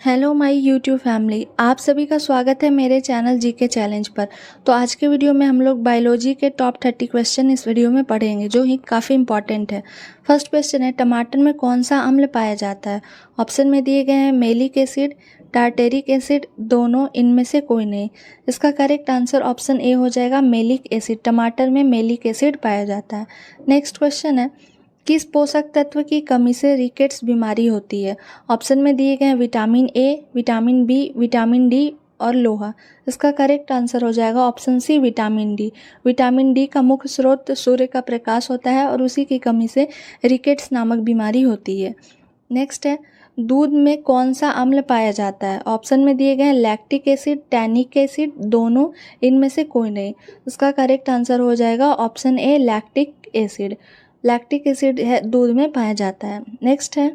Hello my YouTube family, आप सभी का स्वागत है मेरे चैनल जीके चैलेंज पर। तो आज के वीडियो में हम लोग बायोलॉजी के टॉप 30 क्वेश्चन इस वीडियो में पढ़ेंगे, जो ही काफ़ी इंपॉर्टेंट है। फर्स्ट क्वेश्चन है, टमाटर में कौन सा अम्ल पाया जाता है? ऑप्शन में दिए गए हैं मेलिक एसिड, टार्टेरिक एसिड, दोनों, इनमें से कोई नहीं। इसका करेक्ट आंसर ऑप्शन ए हो जाएगा, मेलिक एसिड। टमाटर में मेलिक एसिड पाया जाता है। नेक्स्ट क्वेश्चन है, किस पोषक तत्व की कमी से रिकेट्स बीमारी होती है? ऑप्शन में दिए गए हैं vitamin A, vitamin B, vitamin D और लोहा। इसका करेक्ट आंसर हो जाएगा option C, vitamin D. Vitamin D का मुख्य स्रोत सूर्य का प्रकाश होता है और उसी की कमी से रिकेट्स नामक बीमारी होती है। नेक्स्ट है, दूध में कौन सा अम्ल पाया जाता है? ऑप्शन में दिए गए हैं लैक्टिक एसिड, टैनिक एसिड, दोनों, इनमें से कोई नहीं। इसका करेक्ट आंसर हो जाएगा option A, lactic acid. Lactic acid है दूध में पाया जाता है। नेक्स्ट है,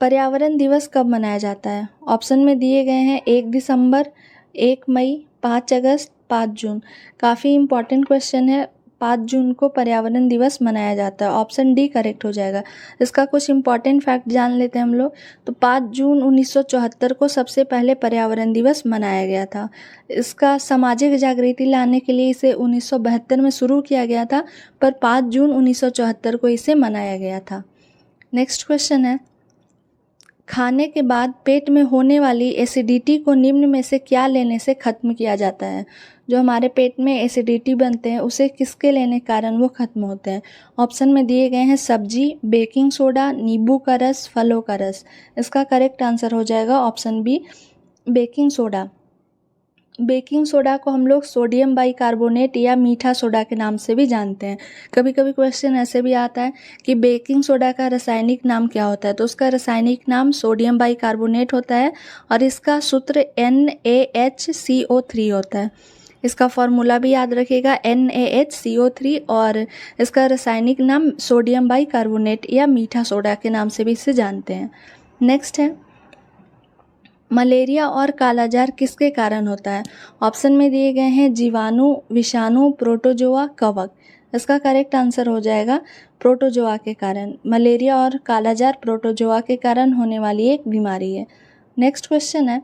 पर्यावरण दिवस कब मनाया जाता है? ऑप्शन में दिए गए हैं 1 दिसंबर, 1 मई, 5 अगस्त, 5 जून। काफ़ी इंपॉर्टेंट क्वेश्चन है। 5 जून को पर्यावरण दिवस मनाया जाता है। ऑप्शन डी करेक्ट हो जाएगा। इसका कुछ इंपॉर्टेंट फैक्ट जान लेते हैं हम लोग। तो 5 जून 1974 को सबसे पहले पर्यावरण दिवस मनाया गया था। इसका सामाजिक जागृति लाने के लिए इसे 1972 में शुरू किया गया था, पर 5 जून 1974 को इसे मनाया गया था। नेक्स्ट क्वेश्चन है, खाने के बाद पेट में होने वाली एसिडिटी को निम्न में से क्या लेने से खत्म किया जाता है? जो हमारे पेट में एसिडिटी बनते हैं उसे किसके लेने के कारण वो खत्म होते हैं? ऑप्शन में दिए गए हैं सब्जी, बेकिंग सोडा, नींबू का रस, फलों का रस। इसका करेक्ट आंसर हो जाएगा option B, baking soda. Baking soda को हम लोग सोडियम बाइकार्बोनेट या मीठा सोडा के नाम से भी जानते हैं। कभी कभी क्वेश्चन ऐसे भी आता है कि बेकिंग सोडा का रासायनिक नाम क्या होता है, तो उसका रासायनिक नाम सोडियम बाइकार्बोनेट होता है और इसका सूत्र NaHCO3 होता है। इसका फॉर्मूला भी याद रखिएगा, NaHCO3, और इसका रासायनिक नाम सोडियम बाइकार्बोनेट या मीठा सोडा के नाम से भी इसे जानते हैं। नेक्स्ट है, मलेरिया और कालाजार किसके कारण होता है? ऑप्शन में दिए गए हैं जीवाणु, विषाणु, प्रोटोजोआ, कवक। इसका करेक्ट आंसर हो जाएगा प्रोटोजोआ के कारण। मलेरिया और कालाजार प्रोटोजोआ के कारण होने वाली एक बीमारी है। नेक्स्ट क्वेश्चन है,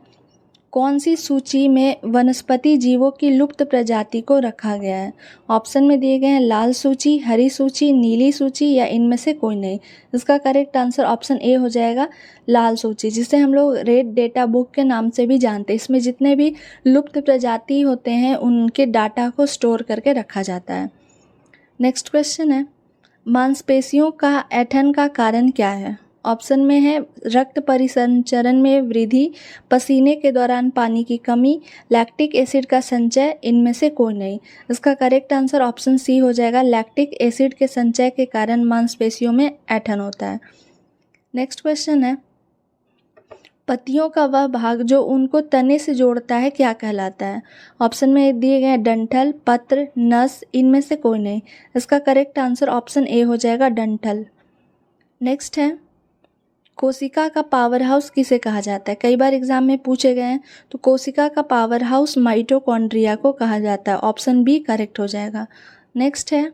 कौन सी सूची में वनस्पति जीवों की लुप्त प्रजाति को रखा गया है? ऑप्शन में दिए गए हैं लाल सूची, हरी सूची, नीली सूची या इनमें से कोई नहीं। इसका करेक्ट आंसर ऑप्शन ए हो जाएगा, लाल सूची, जिसे हम लोग रेड डेटा बुक के नाम से भी जानते हैं। इसमें जितने भी लुप्त प्रजाति होते हैं उनके डाटा को स्टोर करके रखा जाता है। नेक्स्ट क्वेश्चन है, मांसपेशियों का ऐंठन का कारण क्या है? ऑप्शन में है रक्त परिसंचरण में वृद्धि, पसीने के दौरान पानी की कमी, लैक्टिक एसिड का संचय, इनमें से कोई नहीं। इसका करेक्ट आंसर ऑप्शन सी हो जाएगा, लैक्टिक एसिड के संचय के कारण मांसपेशियों में ऐंठन होता है। नेक्स्ट क्वेश्चन है, पत्तियों का वह भाग जो उनको तने से जोड़ता है क्या कहलाता है? ऑप्शन में दिए गए हैं डंठल, पत्र, नस, इनमें से कोई नहीं। इसका करेक्ट आंसर ऑप्शन ए हो जाएगा, डंठल। नेक्स्ट है, कोशिका का पावर हाउस किसे कहा जाता है? कई बार एग्जाम में पूछे गए हैं। तो कोशिका का पावर हाउस माइटोकॉन्ड्रिया को कहा जाता है। ऑप्शन बी करेक्ट हो जाएगा। नेक्स्ट है,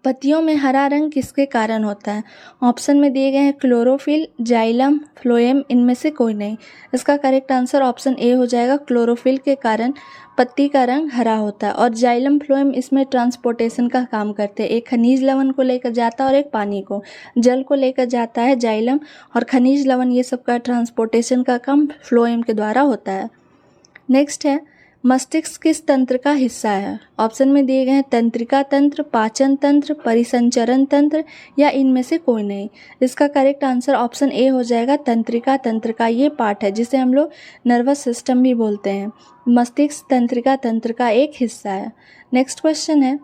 पत्तियों में हरा रंग किसके कारण होता है? ऑप्शन में दिए गए हैं क्लोरोफिल, जाइलम, फ्लोएम, इनमें से कोई नहीं। इसका करेक्ट आंसर ऑप्शन ए हो जाएगा, क्लोरोफिल के कारण पत्ती का रंग हरा होता है। और जाइलम, फ्लोएम इसमें ट्रांसपोर्टेशन का काम करते हैं। एक खनिज लवण को लेकर जाता है और एक पानी को, जल को लेकर जाता है जाइलम, और खनिज लवण ये सब का ट्रांसपोर्टेशन का काम फ्लोएम के द्वारा होता है। नेक्स्ट है, मस्तिष्क किस तंत्र का हिस्सा है? ऑप्शन में दिए गए हैं तंत्रिका तंत्र, पाचन तंत्र, परिसंचरण तंत्र या इनमें से कोई नहीं। इसका करेक्ट आंसर ऑप्शन ए हो जाएगा, तंत्रिका तंत्र का ये पार्ट है जिसे हम लोग नर्वस सिस्टम भी बोलते हैं। मस्तिष्क तंत्रिका तंत्र का एक हिस्सा है। नेक्स्ट क्वेश्चन है,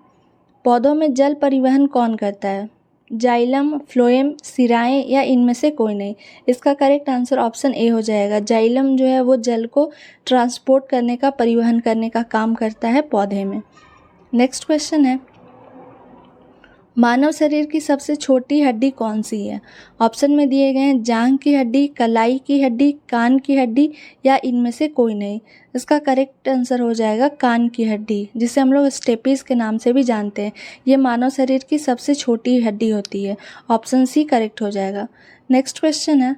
पौधों में जल परिवहन कौन करता है? जाइलम, फ्लोएम, सिराएं या इनमें से कोई नहीं। इसका करेक्ट आंसर ऑप्शन ए हो जाएगा, जाइलम जो है वो जल को ट्रांसपोर्ट करने का, परिवहन करने का काम करता है पौधे में। नेक्स्ट क्वेश्चन है, मानव शरीर की सबसे छोटी हड्डी कौन सी है? ऑप्शन में दिए गए हैं जांघ की हड्डी, कलाई की हड्डी, कान की हड्डी या इनमें से कोई नहीं। इसका करेक्ट आंसर हो जाएगा कान की हड्डी, जिसे हम लोग स्टेपिस के नाम से भी जानते हैं। ये मानव शरीर की सबसे छोटी हड्डी होती है। ऑप्शन सी करेक्ट हो जाएगा। नेक्स्ट क्वेश्चन है,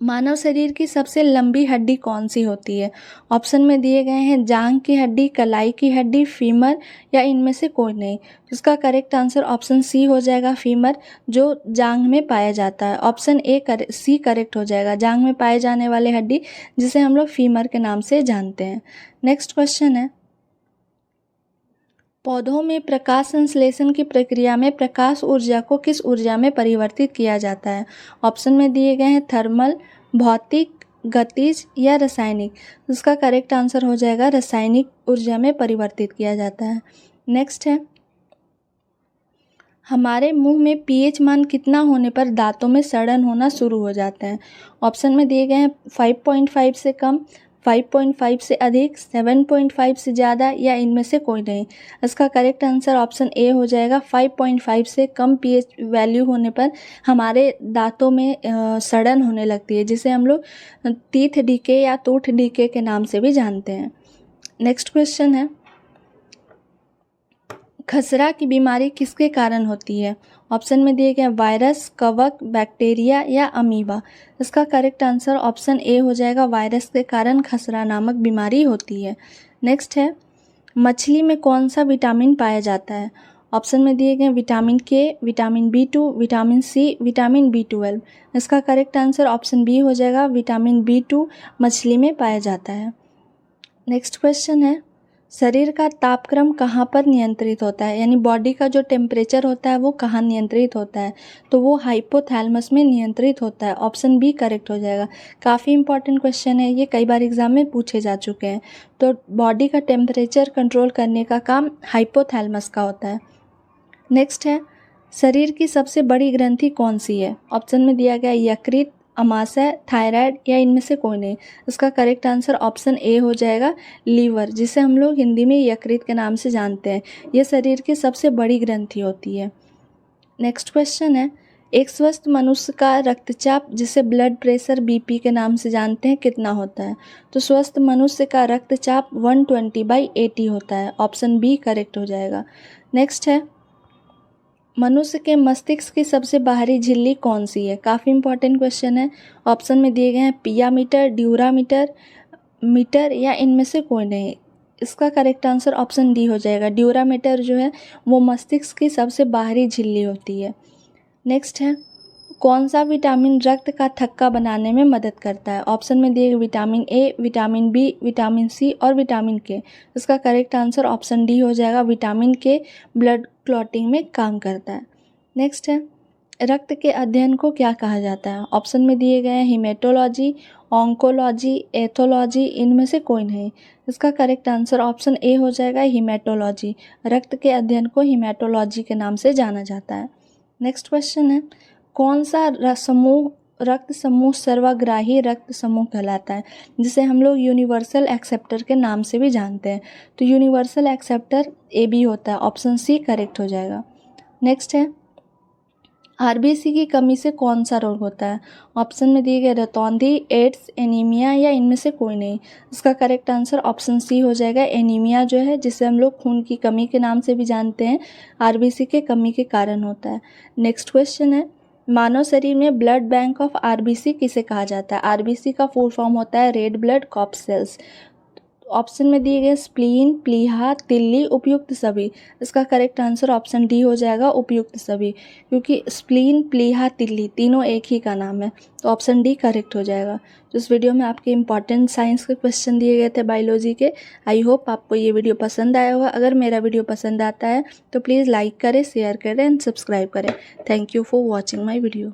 मानव शरीर की सबसे लंबी हड्डी कौन सी होती है? ऑप्शन में दिए गए हैं जांघ की हड्डी, कलाई की हड्डी, फीमर या इनमें से कोई नहीं। इसका करेक्ट आंसर ऑप्शन सी हो जाएगा, फीमर, जो जांघ में पाया जाता है। ऑप्शन सी करेक्ट हो जाएगा, जांघ में पाए जाने वाले हड्डी जिसे हम लोग फीमर के नाम से जानते हैं। नेक्स्ट क्वेश्चन है, पौधों में प्रकाश संश्लेषण की प्रक्रिया में प्रकाश ऊर्जा को किस ऊर्जा में परिवर्तित किया जाता है? ऑप्शन में दिए गए हैं थर्मल, भौतिक, गतिज या रासायनिक। इसका करेक्ट आंसर हो जाएगा रासायनिक ऊर्जा में परिवर्तित किया जाता है। नेक्स्ट है, हमारे मुंह में पीएच मान कितना होने पर दांतों में सड़न होना शुरू हो जाता है? ऑप्शन में दिए गए हैं 5.5 से कम, 5.5 से अधिक, 7.5 से ज़्यादा या इनमें से कोई नहीं। इसका करेक्ट आंसर ऑप्शन ए हो जाएगा, 5.5 से कम पीएच वैल्यू होने पर हमारे दांतों में सड़न होने लगती है, जिसे हम लोग टीथ डीके या टूथ डीके के नाम से भी जानते हैं। नेक्स्ट क्वेश्चन है, खसरा की बीमारी किसके कारण होती है? ऑप्शन में दिए गए वायरस, कवक, बैक्टीरिया या अमीबा। इसका करेक्ट आंसर ऑप्शन ए हो जाएगा, वायरस के कारण खसरा नामक बीमारी होती है। नेक्स्ट है, मछली में कौन सा विटामिन पाया जाता है? ऑप्शन में दिए गए विटामिन के, vitamin B2, vitamin C, vitamin B12। इसका करेक्ट आंसर ऑप्शन बी हो जाएगा, विटामिन B2 मछली में पाया जाता है। नेक्स्ट क्वेश्चन है, शरीर का तापक्रम कहाँ पर नियंत्रित होता है? यानी बॉडी का जो टेम्परेचर होता है वो कहाँ नियंत्रित होता है? तो वो हाइपोथैलेमस में नियंत्रित होता है। ऑप्शन बी करेक्ट हो जाएगा। काफ़ी इंपॉर्टेंट क्वेश्चन है ये, कई बार एग्जाम में पूछे जा चुके हैं। तो बॉडी का टेम्परेचर कंट्रोल करने का काम हाइपोथैलेमस का होता है। नेक्स्ट है, शरीर की सबसे बड़ी ग्रंथि कौन सी है? ऑप्शन में दिया गया यकृत, अमाशय, थायराइड या इनमें से कोई नहीं। इसका करेक्ट आंसर ऑप्शन ए हो जाएगा, लीवर, जिसे हम लोग हिंदी में यकृत के नाम से जानते हैं। यह शरीर की सबसे बड़ी ग्रंथि होती है। नेक्स्ट क्वेश्चन है, एक स्वस्थ मनुष्य का रक्तचाप, जिसे ब्लड प्रेशर बीपी के नाम से जानते हैं, कितना होता है? तो स्वस्थ मनुष्य का रक्तचाप 120/80 होता है। ऑप्शन बी करेक्ट हो जाएगा। नेक्स्ट है, मनुष्य के मस्तिष्क की सबसे बाहरी झिल्ली कौन सी है? काफ़ी इंपॉर्टेंट क्वेश्चन है। ऑप्शन में दिए गए हैं पियामीटर, ड्यूरामीटर, मीटर या इनमें से कोई नहीं। इसका करेक्ट आंसर ऑप्शन डी हो जाएगा। ड्यूरामीटर जो है वो मस्तिष्क की सबसे बाहरी झिल्ली होती है। नेक्स्ट है, कौन सा विटामिन रक्त का थक्का बनाने में मदद करता है? ऑप्शन में दिए vitamin A, vitamin B, vitamin C और विटामिन के। इसका करेक्ट आंसर ऑप्शन डी हो जाएगा, विटामिन के ब्लड क्लॉटिंग में काम करता है। नेक्स्ट है, रक्त के अध्ययन को क्या कहा जाता है? ऑप्शन में दिए गए हैं हीमेटोलॉजी, ऑन्कोलॉजी, एथोलॉजी, इनमें से कोई नहीं। इसका करेक्ट आंसर ऑप्शन ए हो जाएगा, हीमेटोलॉजी। रक्त के अध्ययन को हीमेटोलॉजी के नाम से जाना जाता है। नेक्स्ट क्वेश्चन है, कौन सा रक्त समूह सर्वग्राही रक्त समूह कहलाता है, जिसे हम लोग यूनिवर्सल एक्सेप्टर के नाम से भी जानते हैं? तो यूनिवर्सल एक्सेप्टर ए बी होता है। ऑप्शन सी करेक्ट हो जाएगा। नेक्स्ट है, आरबीसी की कमी से कौन सा रोग होता है? ऑप्शन में दिए गए रतौंधी, एड्स, एनीमिया या इनमें से कोई नहीं। इसका करेक्ट आंसर ऑप्शन सी हो जाएगा, एनीमिया जो है, जिसे हम लोग खून की कमी के नाम से भी जानते हैं, आरबीसी के कमी के कारण होता है। नेक्स्ट क्वेश्चन है, मानव शरीर में ब्लड बैंक ऑफ आरबीसी किसे कहा जाता है? आरबीसी का फुल फॉर्म होता है red blood corp cells. Option में दिए गए स्प्लीन, प्लीहा, तिल्ली, उपयुक्त सभी। इसका करेक्ट आंसर ऑप्शन डी हो जाएगा, उपयुक्त सभी, क्योंकि स्प्लीन, प्लीहा, तिल्ली तीनों एक ही का नाम है। तो ऑप्शन डी करेक्ट हो जाएगा। तो इस वीडियो में आपके इंपॉर्टेंट साइंस के क्वेश्चन दिए गए थे बायोलॉजी के। आई होप आपको ये वीडियो पसंद आया होगा। अगर मेरा वीडियो पसंद आता है तो प्लीज़ लाइक करें, शेयर करें एंड सब्सक्राइब करें। Thank you for watching my video.